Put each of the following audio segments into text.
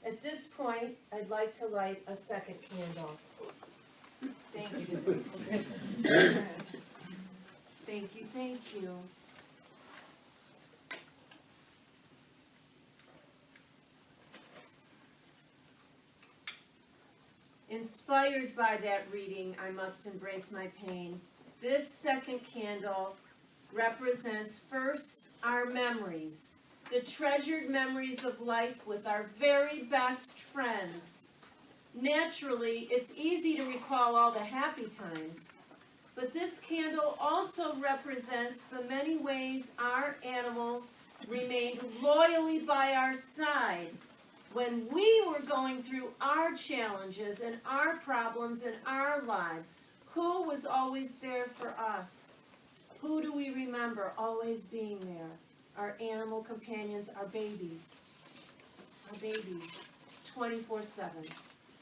At this point, I'd like to light a second candle. Thank you. Thank you, thank you. Inspired by that reading, I must embrace my pain. This second candle represents first our memories, the treasured memories of life with our very best friends. Naturally, it's easy to recall all the happy times, but this candle also represents the many ways our animals remained loyally by our side when we were going through our challenges and our problems in our lives. Who was always there for us? Who do we remember always being there? Our animal companions, our babies, 24/7.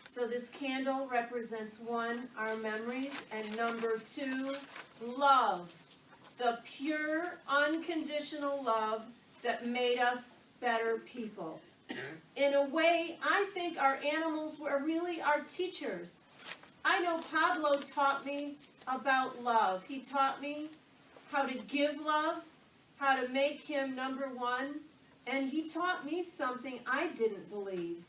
So this candle represents 1, our memories, and number 2, love. The pure, unconditional love that made us better people. In a way, I think our animals were really our teachers. I know Pablo taught me about love. He taught me how to give love, how to make him number 1, and he taught me something I didn't believe.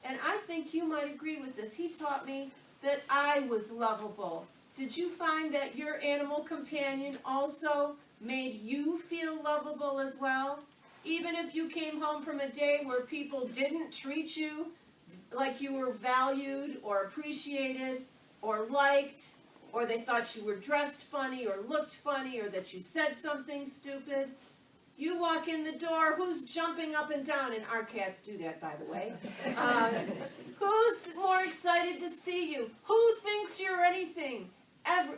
And I think you might agree with this. He taught me that I was lovable. Did you find that your animal companion also made you feel lovable as well? Even if you came home from a day where people didn't treat you like you were valued or appreciated or liked, or they thought you were dressed funny or looked funny or that you said something stupid, you walk in the door, who's jumping up and down? And our cats do that, by the way. Who's more excited to see you? Who thinks you're anything?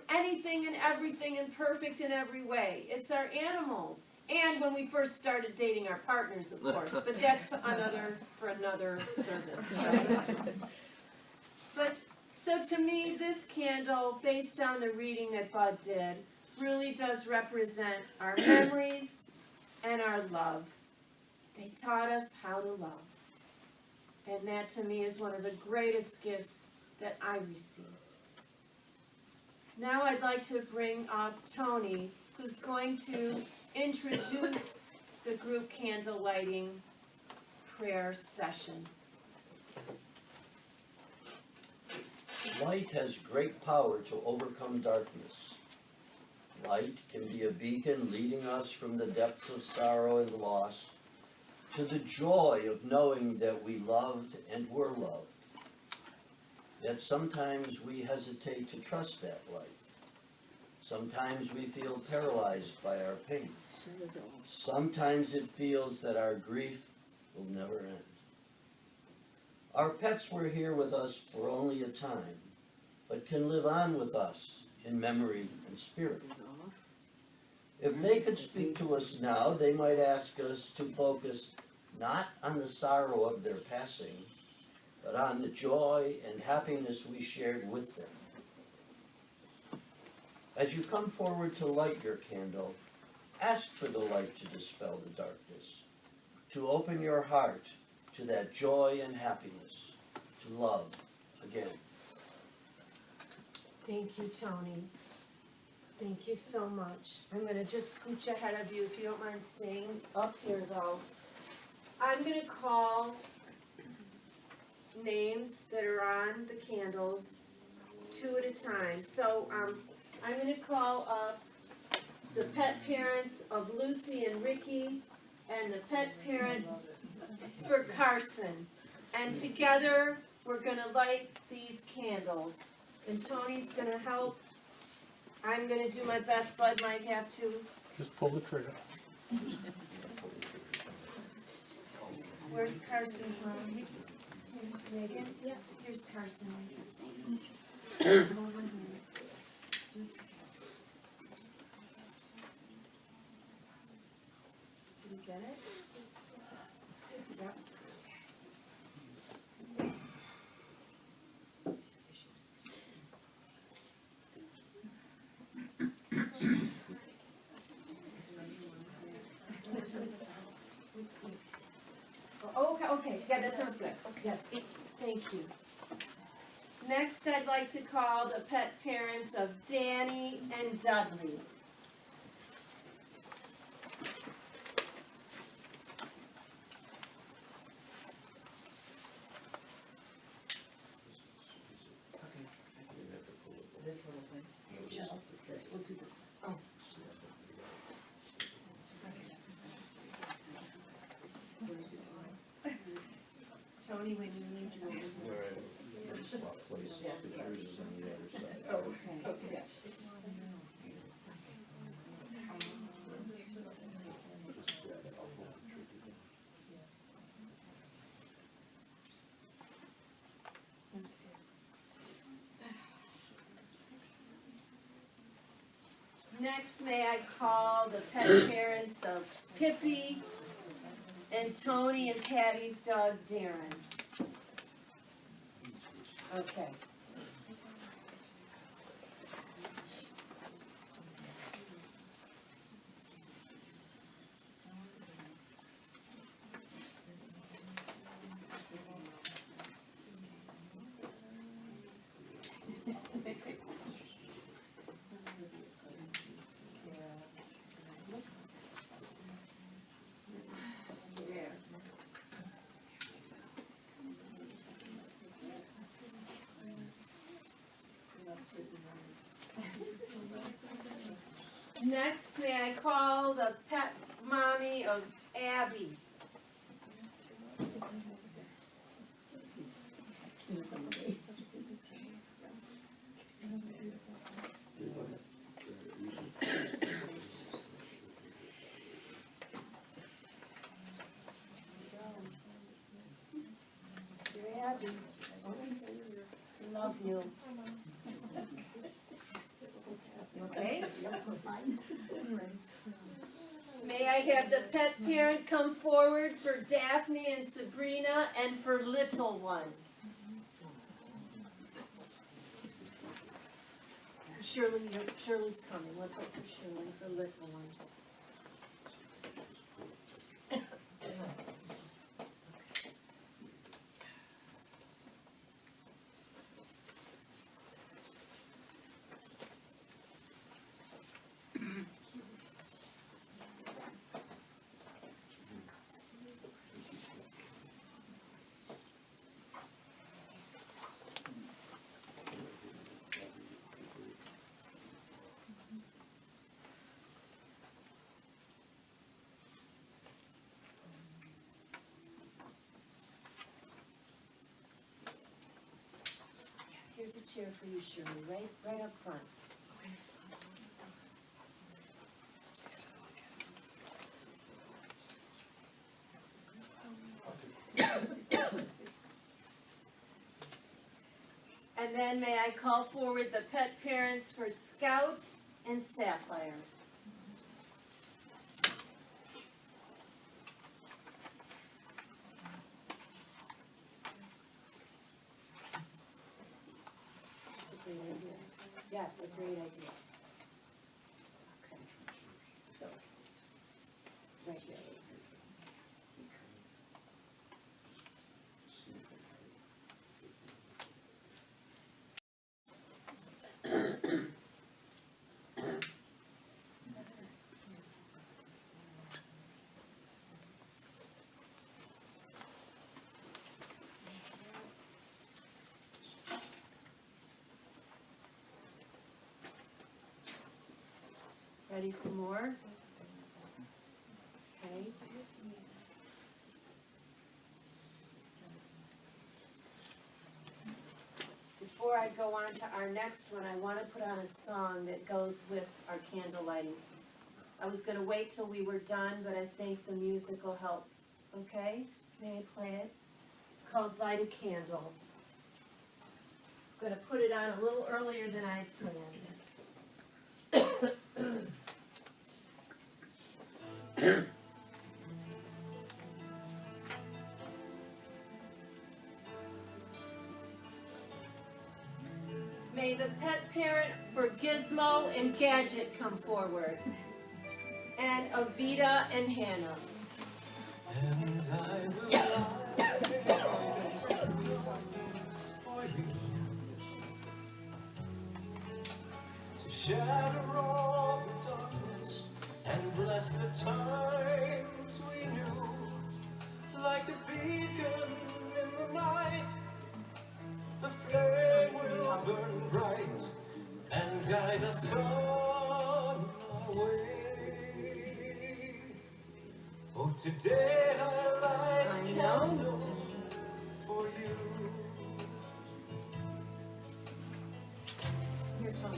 Anything and everything and perfect in every way. It's our animals. And when we first started dating our partners, of course. But that's for another service, right? But so to me, this candle, based on the reading that Bud did, really does represent our memories and our love. They taught us how to love. And that to me is one of the greatest gifts that I received. Now I'd like to bring up Tony, who's going to introduce the group candle lighting prayer session. Light has great power to overcome darkness. Light can be a beacon leading us from the depths of sorrow and loss to the joy of knowing that we loved and were loved. Yet sometimes we hesitate to trust that light. Sometimes we feel paralyzed by our pain. Sometimes it feels that our grief will never end. Our pets were here with us for only a time, but can live on with us in memory and spirit. If they could speak to us now, they might ask us to focus not on the sorrow of their passing, but on the joy and happiness we shared with them. As you come forward to light your candle, ask for the light to dispel the darkness, to open your heart to that joy and happiness, to love again. Thank you, Tony. Thank you so much. I'm going to just scooch ahead of you if you don't mind staying up here, though. I'm going to call names that are on the candles 2 at a time. So I'm going to call up the pet parents of Lucy and Ricky and the pet parent for Carson. And together we're going to light these candles. And Tony's going to help. I'm going to do my best. Bud might have to. Just pull the trigger. Where's Carson's mom? Megan? Yeah, here's Carson. Hold on here. Let's do it together. Did you get it? Yep. Oh, okay, yeah, that sounds good. Okay. Yes, thank you. Next, I'd like to call the pet parents of Danny and Dudley. This little thing. We'll do this one. Tony, when you need to. We're swap places, because yours is on the other side. Oh, okay. Okay. Next, may I call the pet parents of Pippi and Tony and Patty's dog Darren. Okay. Next, may I call the pet mommy of Abby? Dear Abby, love you. Okay? May I have the pet parent come forward for Daphne and Sabrina and for little one? Shirley's coming. Let's hope for Shirley's the little one. Here's a chair for you, Shirley, right up front. And then may I call forward the pet parents for Scout and Sapphire. That's a great idea. Yes, a great idea. Okay. So, right here. Ready for more? Okay. Before I go on to our next one, I want to put on a song that goes with our candle lighting. I was going to wait till we were done, but I think the music will help. Okay? May I play it? It's called Light a Candle. I'm going to put it on a little earlier than I planned. May the pet parent for Gizmo and Gadget come forward. And Avita and Hannah. And I will lie shatter all the darkness and bless the times we knew. Like a beacon in the night, the flame will burn bright and guide us on our way. Oh, today I light a candle for you. Here, Tony.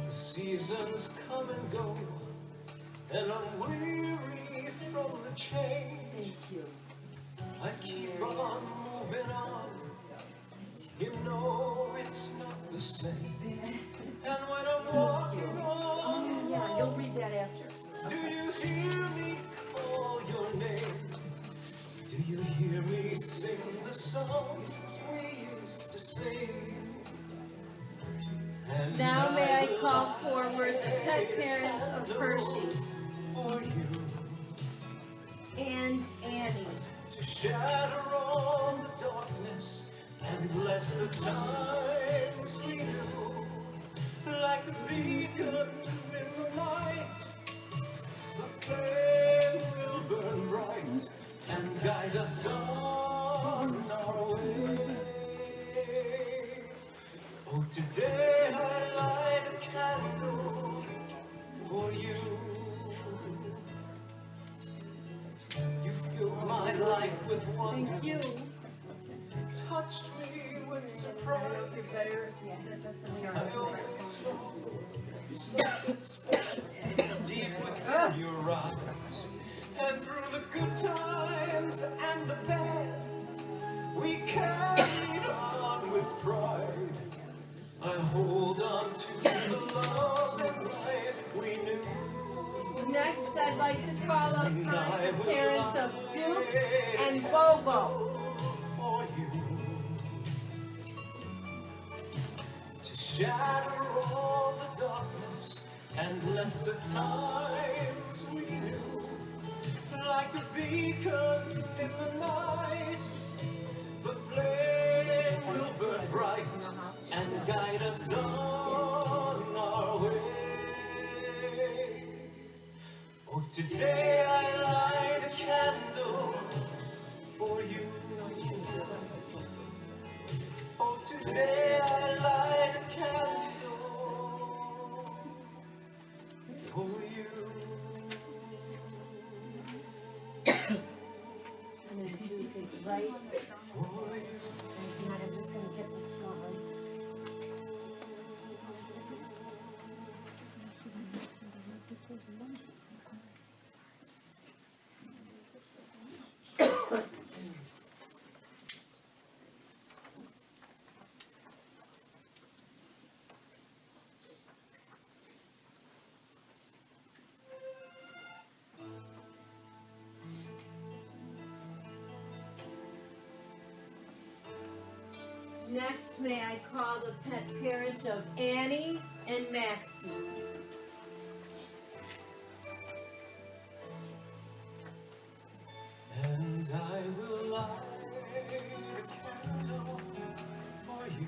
The seasons come and go, and I'm weary from the change. Thank you. I keep on moving on. You know it's not the same. And when I'm walking on the Yeah, road, you'll read that after. do you hear me call your name? Do you hear me sing the songs we used to sing? And Now may I will call forward the pet parents of Hershey for you and Annie. to shatter all the darkness and bless the times we knew. Like a beacon in the night, the flame will burn bright and guide us on our way. Oh, today I light a candle for you. You filled my life with wonder, Thank you. touched me with I surprise. don't know if you're better if you had this in your I always saw something special deep within your eyes. And through the good times and the bad, we carried on with pride. I hold on to the love and life we knew. Next, I'd like to call up front the parents of Duke and Bobo. For you to shatter all the darkness and bless the times we knew. Like a beacon in the night, the flame will burn bright and guide us on our way. Oh, today I light a candle for you. Oh, today I light a candle for you. And then Duke is right. For you. And I'm just gonna get the slide. Next, may I call the pet parents of Annie and Maxie. And I will light a candle for you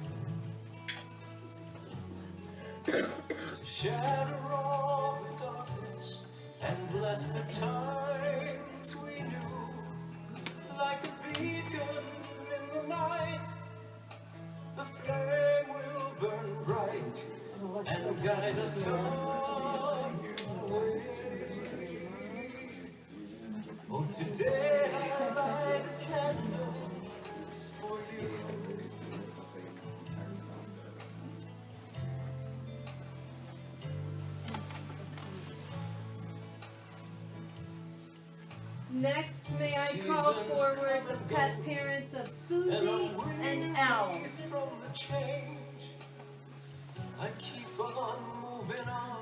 to shatter all the darkness and bless the times we knew. Like a beacon in the night, the flame will burn bright and guide us on our way. Oh, today I light a candle for you. Next, may I call forward the pet parents of Susie and Elle. From the change, I keep on moving on.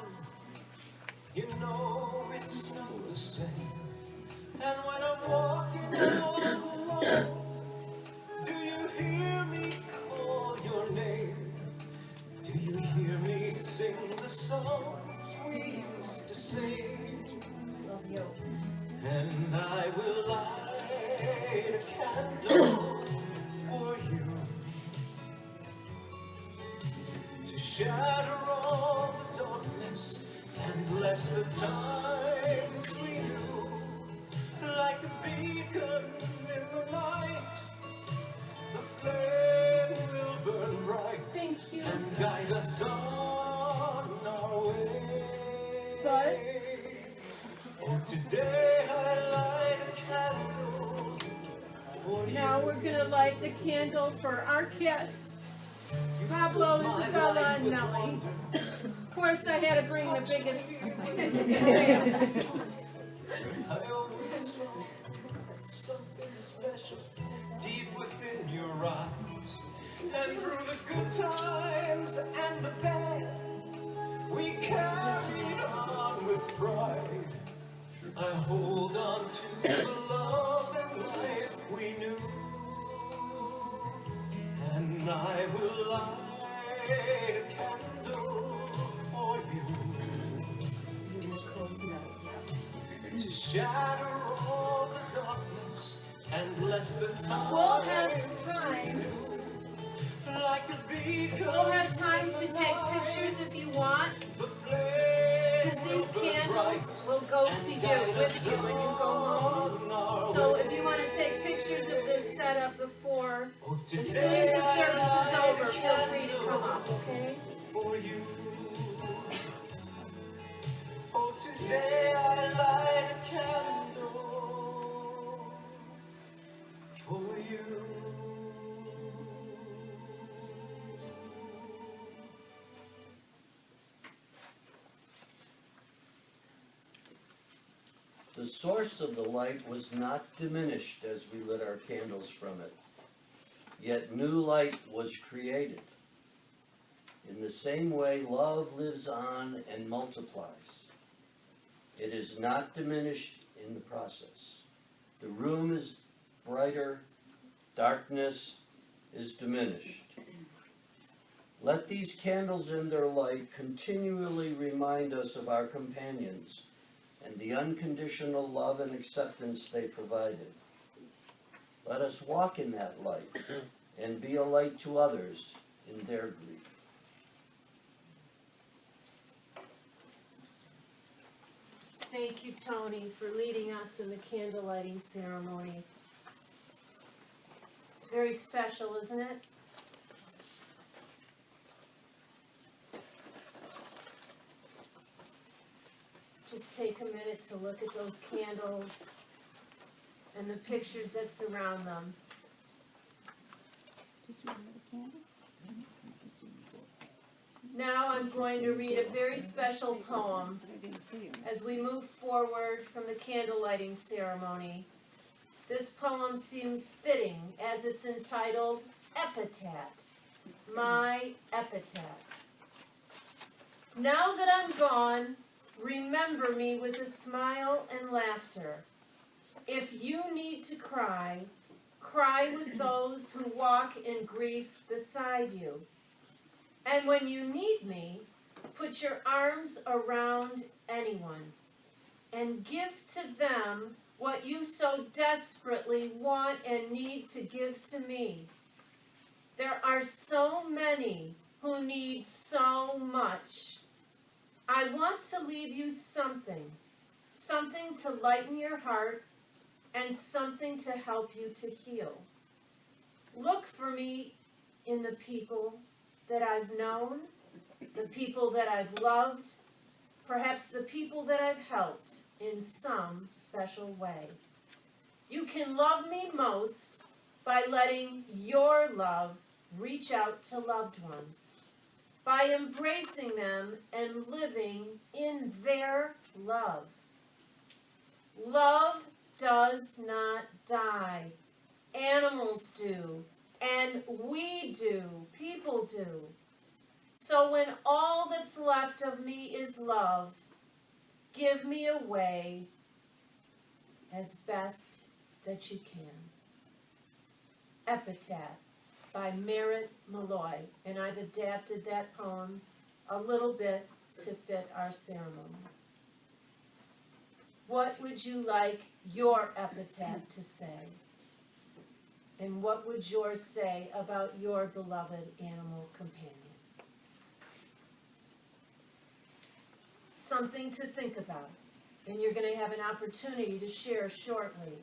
You know it's not the same. And when I'm walking all alone, do you hear me call your name? Do you hear me sing the songs we used to sing? Love you. And I will light a candle shatter all the darkness and bless the times we knew. Like a beacon in the night, the flame will burn bright Thank you. and guide us on our way. But Oh, today I light a candle for you. now we're gonna light the candle for our cats, Pablo, Isabella, and Nellie. Of course, I had to bring the biggest because of the band. I always saw something special deep within your eyes. And through the good times and the bad, we carried on with pride. I hold on to the love and life we knew. And I will light a candle for you. To shatter all the darkness and bless the time. We'll have time. Like a beacon. We'll have time to take pictures if you want, The flame because these will burn candles bright will go to you with you when you go home. on our So way. if you want to take pictures of this setup before, Oh, as soon as today the service is I light over, a feel free to come candle up, okay? for you. Oh, today I light a candle for you. The source of the light was not diminished as we lit our candles from it, yet new light was created. In the same way, love lives on and multiplies. It is not diminished in the process. The room is brighter, darkness is diminished. Let these candles in their light continually remind us of our companions and the unconditional love and acceptance they provided. Let us walk in that light and be a light to others in their grief. Thank you, Tony, for leading us in the candle lighting ceremony. It's very special, isn't it? Just take a minute to look at those candles and the pictures that surround them. Did you light a candle? Now I'm going to read a very special poem But I didn't see it. as we move forward from the candle lighting ceremony. This poem seems fitting as it's entitled Epitaph, My Epitaph. Now that I'm gone, remember me with a smile and laughter. If you need to cry, cry with those who walk in grief beside you. And when you need me, put your arms around anyone and give to them what you so desperately want and need to give to me. There are so many who need so much. I want to leave you something, something to lighten your heart and something to help you to heal. Look for me in the people that I've known, the people that I've loved, perhaps the people that I've helped in some special way. You can love me most by letting your love reach out to loved ones, by embracing them and living in their love. Love does not die. Animals do, and we do, people do. So when all that's left of me is love, give me away as best that you can. Epitaph by Merrit Malloy, and I've adapted that poem a little bit to fit our ceremony. What would you like your epitaph to say? And what would yours say about your beloved animal companion? something to think about, and you're gonna have an opportunity to share shortly.